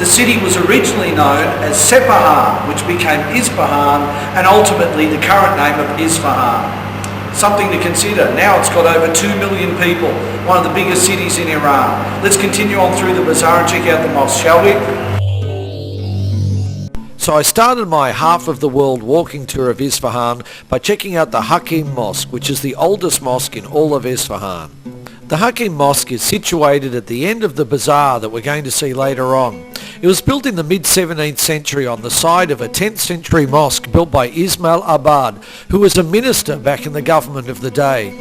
The city was originally known as Sepahan, which became Isfahan, and ultimately the current name of Isfahan. Something to consider. Now it's got over 2 million people, one of the biggest cities in Iran. Let's continue on through the bazaar and check out the mosque, shall we? So I started my half of the world walking tour of Isfahan by checking out the Hakim Mosque, which is the oldest mosque in all of Isfahan. The Hakim Mosque is situated at the end of the bazaar that we're going to see later on. It was built in the mid-17th century on the side of a 10th century mosque built by Ismail Abad, who was a minister back in the government of the day.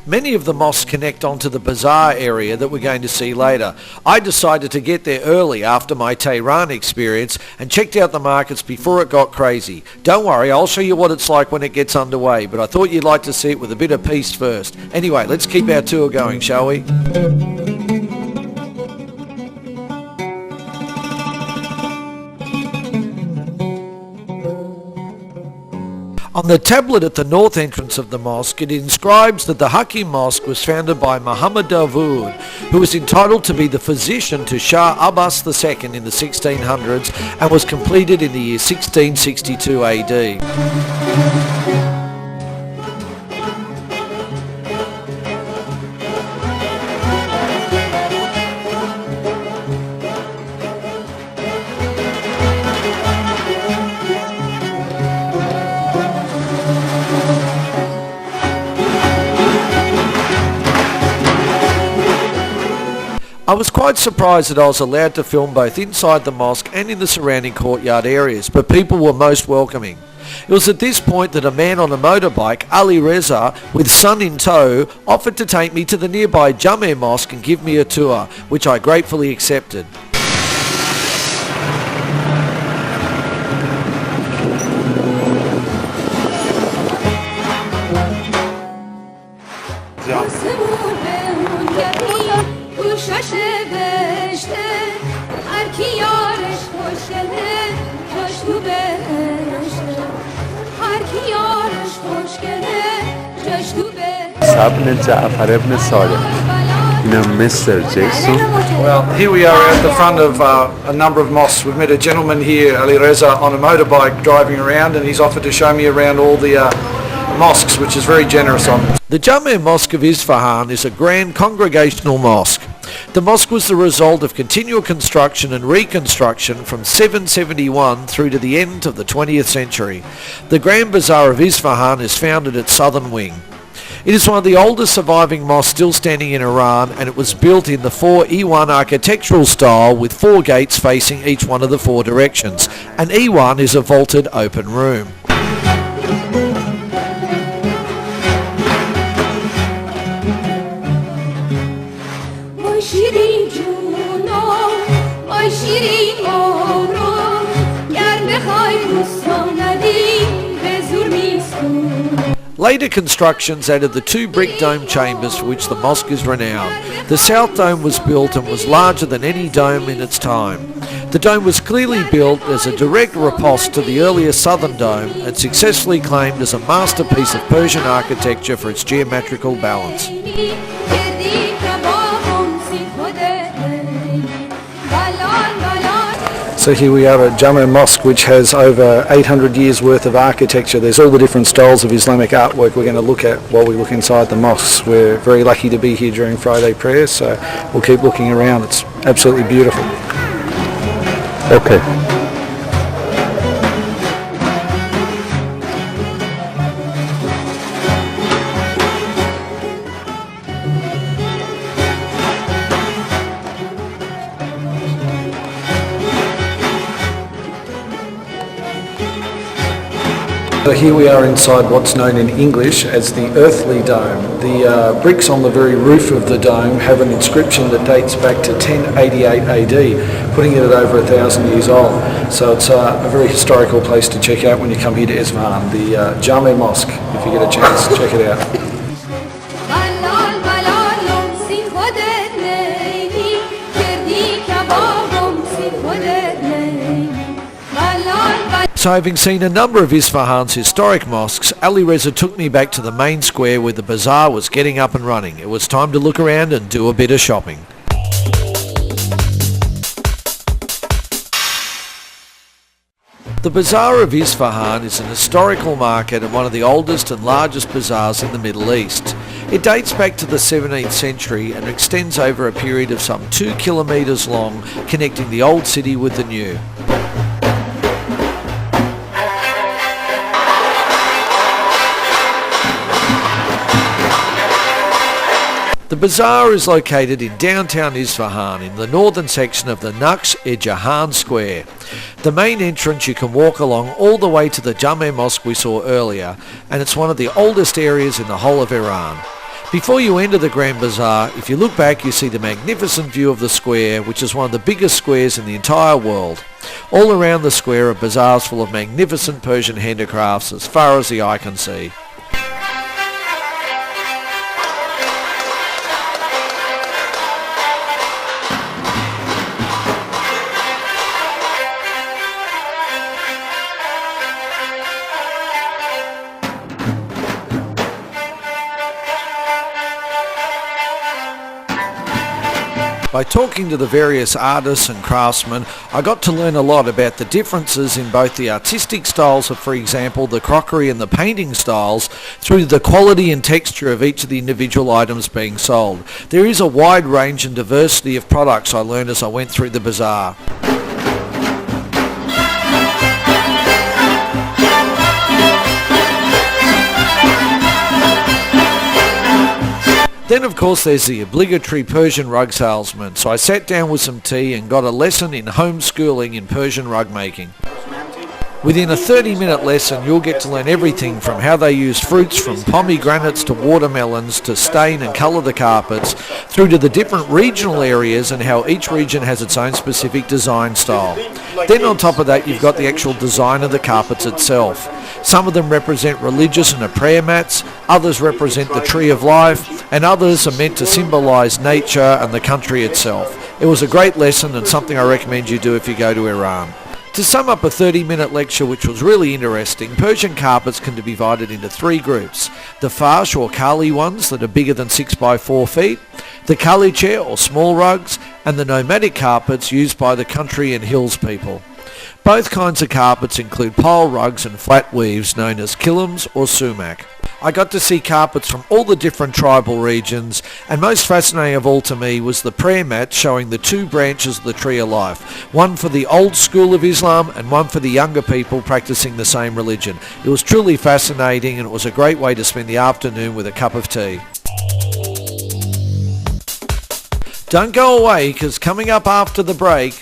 Many of the mosques connect onto the bazaar area that we're going to see later. I decided to get there early after my Tehran experience and checked out the markets before it got crazy. Don't worry, I'll show you what it's like when it gets underway, but I thought you'd like to see it with a bit of peace first. Anyway, let's keep our tour going, shall we? On the tablet at the north entrance of the mosque, it inscribes that the Hakim Mosque was founded by Muhammad Dawood, who was entitled to be the physician to Shah Abbas II in the 1600s and was completed in the year 1662 AD. I was quite surprised that I was allowed to film both inside the mosque and in the surrounding courtyard areas, but people were most welcoming. It was at this point that a man on a motorbike, Ali Reza, with son in tow, offered to take me to the nearby Jame Mosque and give me a tour, which I gratefully accepted. Well, here we are at the front of a number of mosques. We've met a gentleman here, Ali Reza, on a motorbike driving around, and he's offered to show me around all the mosques, which is very generous on him. The Jame Mosque of Isfahan is a grand congregational mosque. The mosque was the result of continual construction and reconstruction from 771 through to the end of the 20th century. The Grand Bazaar of Isfahan is found at its southern wing. It is one of the oldest surviving mosques still standing in Iran, and it was built in the 4 E1 architectural style with 4 gates facing each one of the 4 directions. An E1 is a vaulted open room. Later constructions added the 2 brick dome chambers for which the mosque is renowned. The south dome was built and was larger than any dome in its time. The dome was clearly built as a direct riposte to the earlier southern dome and successfully claimed as a masterpiece of Persian architecture for its geometrical balance. So here we are at Jame Mosque, which has over 800 years worth of architecture. There's all the different styles of Islamic artwork we're going to look at while we look inside the mosques. We're very lucky to be here during Friday prayers, so we'll keep looking around. It's absolutely beautiful. Okay. So here we are inside what's known in English as the Earthly Dome. The bricks on the very roof of the dome have an inscription that dates back to 1088 AD, putting it at over 1,000 years old. So it's a very historical place to check out when you come here to Isfahan, the Jame Mosque. If you get a chance, check it out. So having seen a number of Isfahan's historic mosques, Ali Reza took me back to the main square where the bazaar was getting up and running. It was time to look around and do a bit of shopping. The Bazaar of Isfahan is an historical market and one of the oldest and largest bazaars in the Middle East. It dates back to the 17th century and extends over a period of some 2 kilometres long, connecting the old city with the new. The bazaar is located in downtown Isfahan in the northern section of the Naqsh-e-Jahan Square. The main entrance you can walk along all the way to the Jame Mosque we saw earlier, and it's one of the oldest areas in the whole of Iran. Before you enter the Grand Bazaar, if you look back you see the magnificent view of the square, which is one of the biggest squares in the entire world. All around the square are bazaars full of magnificent Persian handicrafts as far as the eye can see. By talking to the various artists and craftsmen, I got to learn a lot about the differences in both the artistic styles of, for example, the crockery and the painting styles, through to the quality and texture of each of the individual items being sold. There is a wide range and diversity of products I learned as I went through the bazaar. Then of course there's the obligatory Persian rug salesman, so I sat down with some tea and got a lesson in homeschooling in Persian rug making. Within a 30-minute lesson you'll get to learn everything from how they use fruits from pomegranates to watermelons to stain and colour the carpets, through to the different regional areas and how each region has its own specific design style. Then on top of that you've got the actual design of the carpets itself. Some of them represent religious and are prayer mats, others represent the tree of life, and others are meant to symbolise nature and the country itself. It was a great lesson and something I recommend you do if you go to Iran. To sum up a 30-minute lecture which was really interesting, Persian carpets can be divided into 3 groups. The farsh or kali ones that are bigger than 6 by 4 feet, the kali chair or small rugs, and the nomadic carpets used by the country and hills people. Both kinds of carpets include pile rugs and flat weaves known as kilims or sumac. I got to see carpets from all the different tribal regions, and most fascinating of all to me was the prayer mat showing the 2 branches of the tree of life, one for the old school of Islam and one for the younger people practicing the same religion. It was truly fascinating and it was a great way to spend the afternoon with a cup of tea. Don't go away, because coming up after the break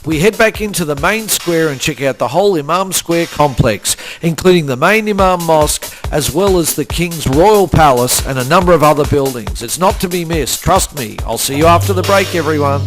we head back into the main square and check out the whole Imam Square complex, including the main Imam Mosque as well as the King's Royal Palace and a number of other buildings. It's not to be missed, trust me. I'll see you after the break, everyone.